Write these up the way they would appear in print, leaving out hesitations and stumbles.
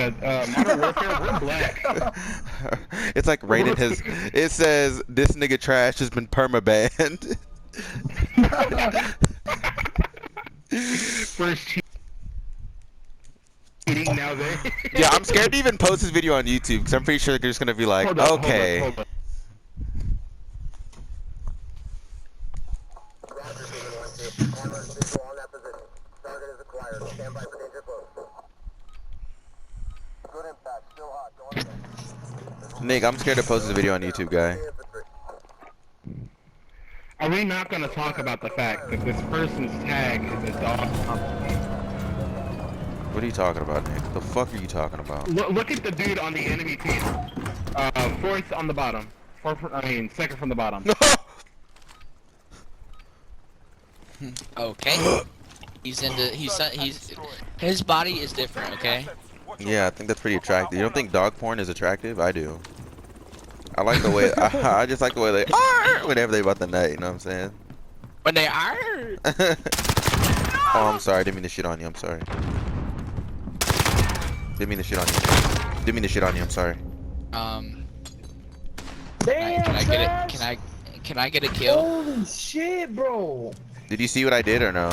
Yeah, Modern Warfare, we're black. It's like rated his. It says this nigga trash has been permabanned. First cheating, now they. Yeah, I'm scared to even post this video on YouTube because I'm pretty sure they're just gonna be like, okay. Hold up. Nick, I'm scared to post this video on YouTube, guy. Are we not gonna talk about the fact that this person's tag is a dog company? What are you talking about, Nick? The fuck are you talking about? Look at the dude on the enemy team. Fourth on the bottom. Second from the bottom. Okay. His body is different, okay? Yeah, I think that's pretty attractive. You don't think dog porn is attractive? I do. I like the way I just like the way they are whenever they about the net. You know what I'm saying? When they are. Oh, I'm sorry. Didn't mean to shit on you. I'm sorry. Didn't mean to shit on you. Didn't mean to shit on you. I'm sorry. Can I get a kill? Holy shit, bro. Did you see what I did or no?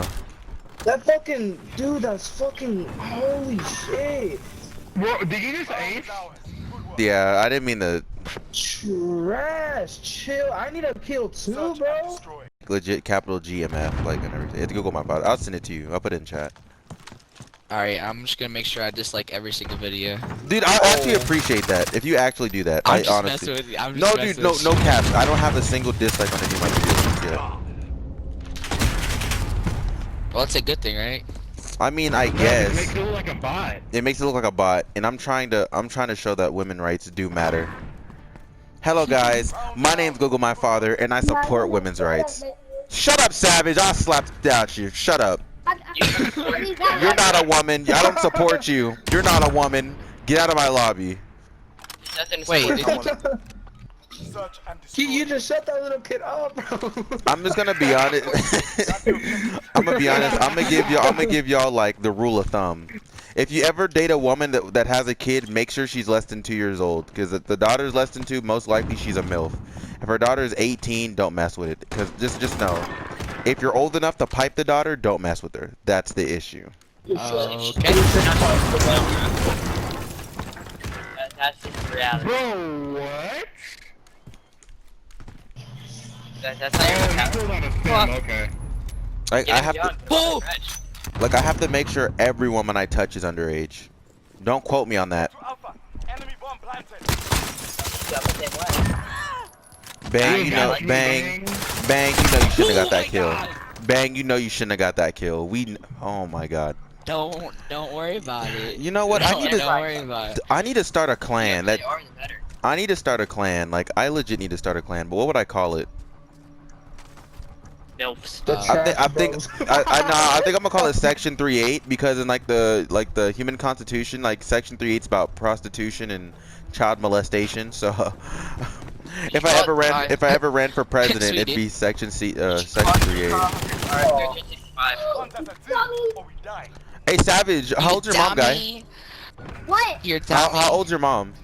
That fucking dude, that's fucking holy shit. Bro, did you just ace? Yeah, I didn't mean to. Trash, chill. I need a kill too, bro. Legit capital GMF, like and everything. It's GoogleMyFather. I'll send it to you. I'll put it in chat. Alright, I'm just gonna make sure I dislike every single video. Dude, I actually appreciate that. If you actually do that, I'm I just honestly. messing with you. I'm No, just dude, messing no, with no you. caps. I don't have a single dislike on any of my videos yet. Well, it's a good thing, right? I mean, I It guess makes it look like a bot. it makes it look like a bot, and I'm trying to show that women rights do matter. Hello, guys. My name's GoogleMyFather, and I support women's rights. Shut up, Savage. I'll slap down you. Shut up. You're not a woman. I don't support you. You're not a woman. Get out of my lobby. Wait, You just shut that little kid up, bro. I'm just gonna be honest. I'm gonna be honest. I'm gonna give y'all like the rule of thumb. If you ever date a woman that has a kid, make sure she's less than 2 years old. Because if the daughter's less than 2, most likely she's a MILF. If her daughter is 18, don't mess with it. Because just know, if you're old enough to pipe the daughter, don't mess with her. That's the issue. okay. That's just reality. Bro, what? That's Oh, not you even pulled out a sim, okay. Like I have to, Boom! like I have to make sure every woman I touch is underage. Don't quote me on that. Bang, you know, bang, bang, you know you shouldn't have got that kill. Bang, you know you shouldn't have got that kill. Oh my god. Don't worry about it. You know what? Don't worry about it. I need to start a clan. I need to start a clan. Like I legit need to start a clan. But what would I call it? MILFs. I think I'm gonna call it Section 3.8 because in like the human constitution, like Section 3.8 is about prostitution and child molestation. So if I ever ran for president, it'd be Section 3.8. Hey Savage, how old's your mom, guy? What? How old's your mom?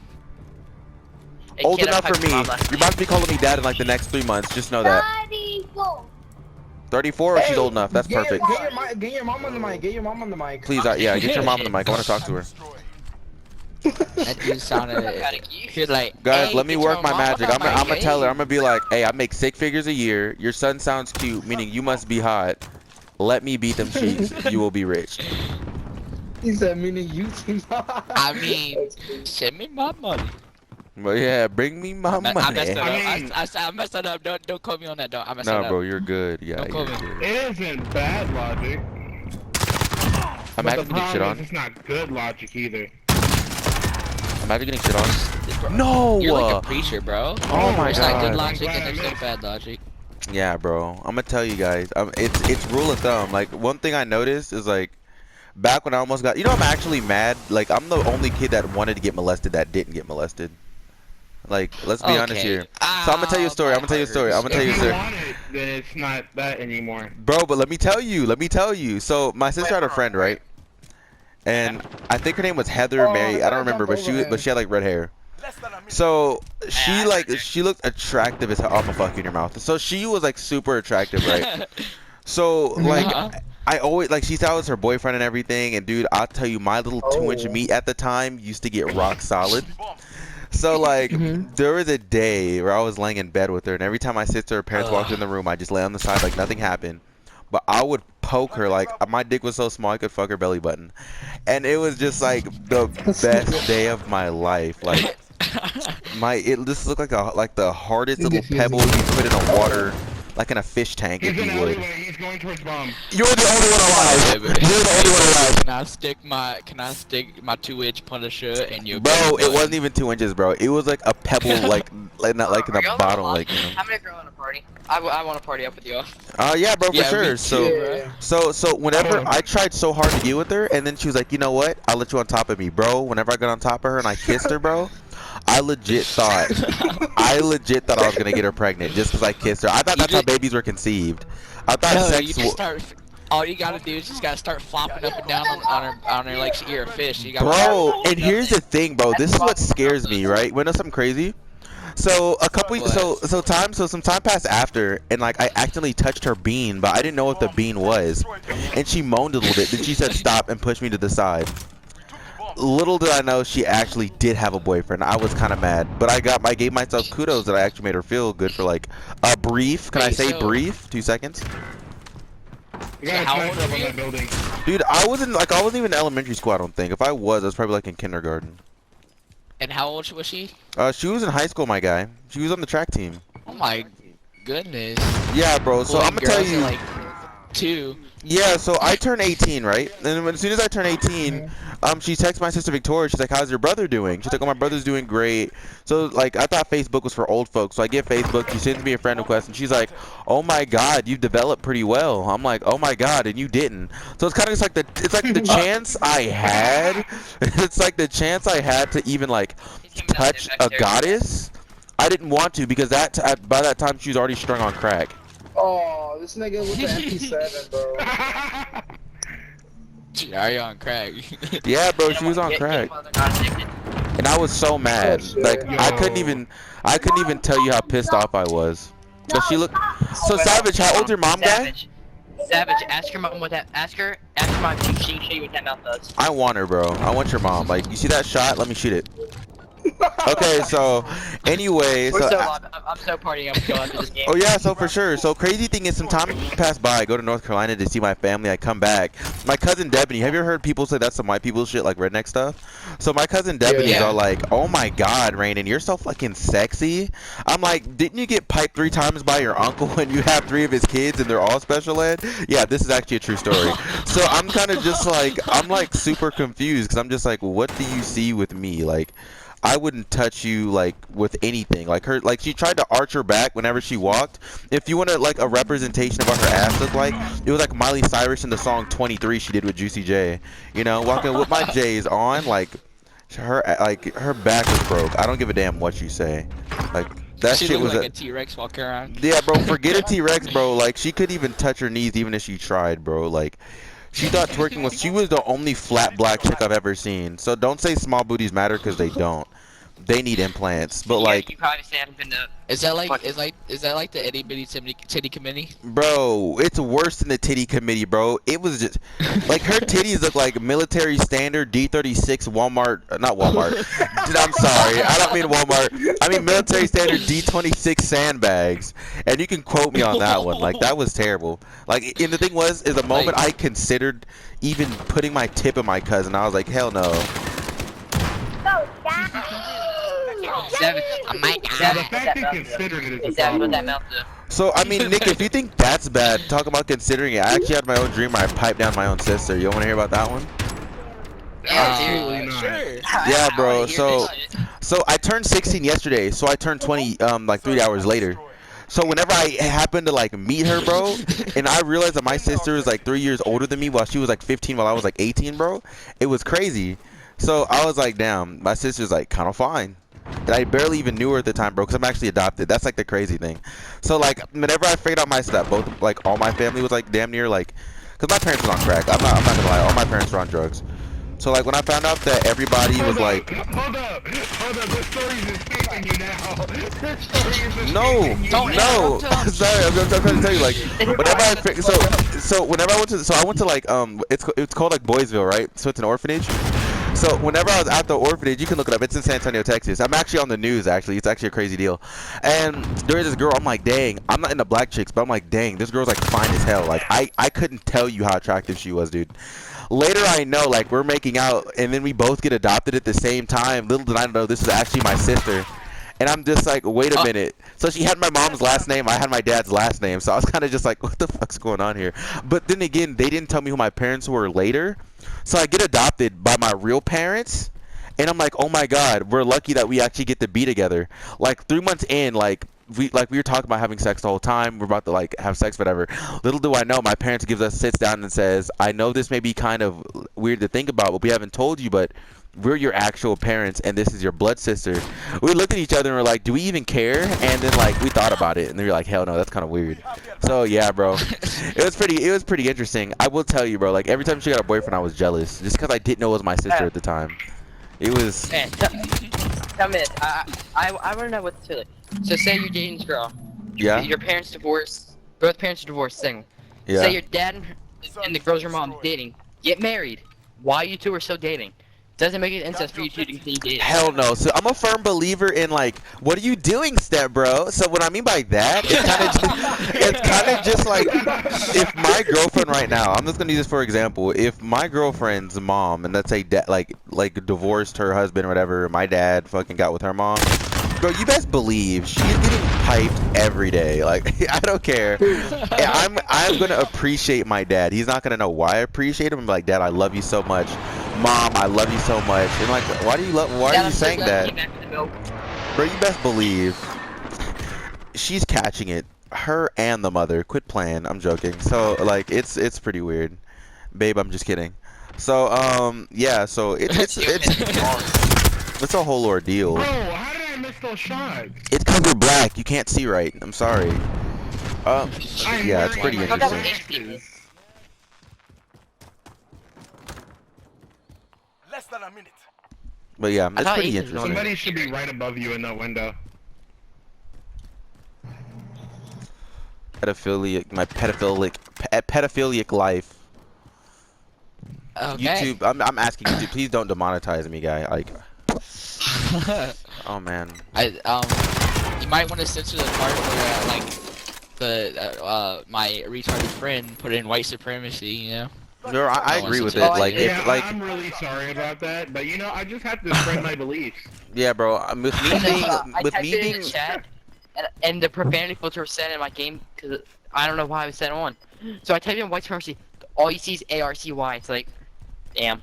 Old enough for me. You're about to be calling me dad in like the next 3 months. Just know that. 34. 34 or she's old enough. That's perfect. Get your mom on the mic. Get your mom on the mic. Please, yeah, get your mom on the mic. I want to talk to her. That dude sounded. You're like, Guys, hey, let me get work your my mom magic. on I'm the gonna mic, tell her. hey. I'm gonna be like, hey, I make 6 figures a year. Your son sounds cute, meaning you must be hot. Let me beat them cheeks. You will be rich. He said, meaning you. I mean, send me my money. But yeah, bring me my money. I messed it up. I messed it up. Don't quote me on that. I messed it up. No, bro, you're good. Yeah, Don't call you're me. good. It isn't bad logic. I'm But actually the getting shit problem on. is it's not good logic either. I'm actually getting shit on. No! You're like a preacher, bro. Oh my There's not good god. logic I'm glad and there's I no bad logic. Yeah, bro. I'm gonna tell you guys. It's rule of thumb. Like one thing I noticed is like back when I almost got. You know, I'm actually mad. Like I'm the only kid that wanted to get molested that didn't get molested. Like let's be honest here. So I'm gonna tell you a story. I'm gonna tell you a story. I'm gonna tell you a If you story. want it, then it's not that anymore. Bro, but let me tell you. So my sister had a friend, right? and I think her name was Heather Mary. I don't remember, but she had like red hair. So she looked attractive as hell. I'm gonna fuck you in your mouth. So she was like super attractive, right? So like I always like she thought I was her boyfriend and everything. And dude, I'll tell you, my little 2-inch meat at the time used to get rock solid. So like there was a day where I was laying in bed with her, and every time my sister or parents walked in the room, I just lay on the side like nothing happened. But I would poke her, like my dick was so small I could fuck her belly button, and it was just like the best day of my life. Like it just looked like the hardest little pebble you put in a water, like in a fish tank, if you would. He's going towards bomb. You're the only one alive. You're the only one alive. Can I stick my 2-inch Punisher in your Bro, it wasn't even 2 inches, bro. It was like a pebble, not like in the bottom, like. You know. I'm gonna go on a party. I want to party up with you. Yeah, bro, for sure. So whenever I tried so hard to get with her, and then she was like, you know what? I'll let you on top of me, bro. Whenever I got on top of her and I kissed her, bro, I legit thought I was gonna get her pregnant just because I kissed her. I thought that's how babies were conceived. I thought all you gotta do is just gotta start flopping up and down on her like you're a fish. You bro, and here's the thing, bro. This is what scares me, right? Wanna know something crazy? So some time passed after, and like I accidentally touched her bean, but I didn't know what the bean was, and she moaned a little bit. Then she said stop and pushed me to the side. Little did I know she actually did have a boyfriend. I was kind of mad, but I gave myself kudos that I actually made her feel good for like a brief. Can I say brief? 2 seconds. You got a sniper up on that building. Dude, I wasn't even in elementary school. I don't think. If I was probably like in kindergarten. And how old was she? She was in high school, my guy. She was on the track team. Oh my goodness. Yeah, bro. So I'm gonna tell you. Like 2. Yeah, so I turned 18, right? And as soon as I turned 18, she texted my sister Victoria. She's like, "How's your brother doing?" She's like, "Oh, my brother's doing great." So like, I thought Facebook was for old folks, so I get Facebook. She sends me a friend request, and she's like, "Oh my God, you've developed pretty well." I'm like, "Oh my God," and you didn't. So it's kind of just like the chance I had. It's like the chance I had to even like touch a goddess. I didn't want to because by that time she was already strung on crack. Oh, this nigga with the MP7, bro. Are you on crack? Yeah, bro, she was on crack, and I was so mad. Like I couldn't even tell you how pissed off I was. But she looked so Savage. How old's your mom, guy? Savage, ask your mom what that. Ask your mom if she can show you what that mouth does. I want her, bro. I want your mom. Like, you see that shot? Let me shoot it. Okay, so anyway, I'm so partying up going to this game. Oh yeah, so for sure. So crazy thing is, some time passed by. I go to North Carolina to see my family. I come back. My cousin Debony. Have you ever heard people say that's some white people shit, like redneck stuff? So my cousin Debony's all like, "Oh my God, Rainin, you're so fucking sexy." I'm like, "Didn't you get piped 3 times by your uncle when you have 3 of his kids and they're all special ed?" Yeah, this is actually a true story. So I'm kind of just like, I'm like super confused because I'm just like, what do you see with me? Like, I wouldn't touch you like with anything. Like she tried to arch her back whenever she walked. If you wanted like a representation of what her ass looked like, it was like Miley Cyrus in the song 23 she did with Juicy J. You know, walking with my J's on, like her back was broke. I don't give a damn what you say. Like that she shit was like a T-Rex walking around. Yeah, bro, forget a T-Rex, bro. Like she couldn't even touch her knees even if she tried, bro. Like she thought twerking was. She was the only flat black chick I've ever seen. So don't say small booties matter because they don't. They need implants, but like. You probably say I've been to. Is that like the itty bitty titty committee? Bro, it's worse than the titty committee, bro. It was just like her titties look like military standard D36 Walmart, not Walmart. Dude, I'm sorry, I don't mean Walmart. I mean military standard D26 sandbags. And you can quote me on that one. Like that was terrible. Like, and the thing was, is the moment I considered even putting my tip in my cousin, I was like, hell no. Savage. Oh my The God. fact they considered it is a Savage, what problem. that mouth do? So I mean, Nick, if you think that's bad, talk about considering it. I actually had my own dream where I piped down my own sister. You want to hear about that one? Absolutely not. Sure. Yeah, bro. I wanna hear this shit. So I turned 16 yesterday. So I turned 20 like 3 hours later. So whenever I happened to like meet her, bro, and I realized that my sister was like 3 years older than me while she was like 15 while I was like 18, bro, it was crazy. So I was like, damn, my sister's like kind of fine. And I barely even knew her at the time, bro, because I'm actually adopted. That's like the crazy thing. So like whenever I figured out my stuff, both like all my family was like damn near like, because my parents were on crack. I'm not gonna lie, all my parents were on drugs. So like when I found out that everybody was like, hold up, this story's escaping you now. This story is escaping no, you Don't no. tell him. Sorry, I'm trying to tell you like, whenever whenever I went to like it's called like Boysville, right? So it's an orphanage. So whenever I was at the orphanage, you can look it up. It's in San Antonio, Texas. I'm actually on the news. Actually, it's actually a crazy deal. And there's this girl. I'm like, dang. I'm not into black chicks, but I'm like, dang. This girl's like fine as hell. Like I couldn't tell you how attractive she was, dude. Later, I know like we're making out, and then we both get adopted at the same time. Little did I know this is actually my sister. And I'm just like, wait a minute. So she had my mom's last name. I had my dad's last name. So I was kind of just like, what the fuck's going on here? But then again, they didn't tell me who my parents were later. So I get adopted by my real parents. And I'm like, oh my God, we're lucky that we actually get to be together. Like 3 months in, we were talking about having sex the whole time. We're about to like have sex, whatever. Little do I know, my parents sits down and says, I know this may be kind of weird to think about, but we haven't told you, but we're your actual parents, and this is your blood sister. We looked at each other and we're like, do we even care? And then like we thought about it, and they were like, hell no, that's kind of weird. So yeah, bro, it was pretty interesting. I will tell you, bro. Like every time she got a boyfriend, I was jealous, just because I didn't know it was my sister at the time. It was. Hey, tell me this. I want to know what to like. So say you're dating this girl. Yeah. Your parents divorced. Both parents are divorced. Single. Yeah. Say your dad and the girl's your mom dating. Get married. Why you two are still dating? Doesn't make it sense for you two to continue dating. Hell no. So I'm a firm believer in like, what are you doing, step bro? So what I mean by that, it's kind of just like, if my girlfriend right now, I'm just gonna use this for example. If my girlfriend's mom, and let's say like divorced her husband or whatever, my dad fucking got with her mom. Bro, you best believe she's getting piped every day. Like I don't care. And I'm gonna appreciate my dad. He's not gonna know why I appreciate him. I'm like, Dad, I love you so much. Mom, I love you so much. And like, why are you saying that? Bro, you best believe she's catching it. Her and the mother. Quit playing. I'm joking. So like, it's pretty weird, babe. I'm just kidding. So yeah. So it's a whole ordeal. Bro, how did I miss those shots? It's because we're black. You can't see right. I'm sorry. Yeah, it's pretty interesting. Less than a minute. But yeah, it's pretty Ethan's interesting. Somebody should be right above you in that window. Pedophilic life. Okay. YouTube, I'm asking YouTube, please don't demonetize me, guy. Like, oh man. You might want to censor the part where my retarded friend put in white supremacy, you know? No, I agree with it. Oh, Like, Yeah, if like, I'm really sorry about that, but you know, I just have to spread my beliefs. yeah, bro. With me being, I with typed me it in being, the chat, and the profanity filter was set in my game because I don't know why it was set on. So I typed in white supremacy. All you see is ARCY. It's like, damn.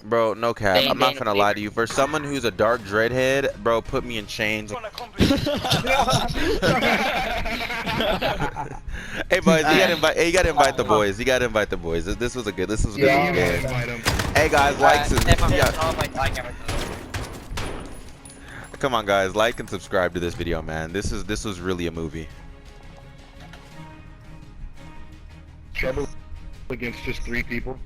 bro, no cap. I'm not gonna lie to you. For someone who's a dark dreadhead, bro, put me in chains. Hey boys, you gotta invite the boys. You gotta invite the boys. This was a good Yeah, you game. gotta invite 'em. Hey guys, like Yeah. come on guys, like and subscribe to this video, man. This was really a movie. Trouble against just 3 people.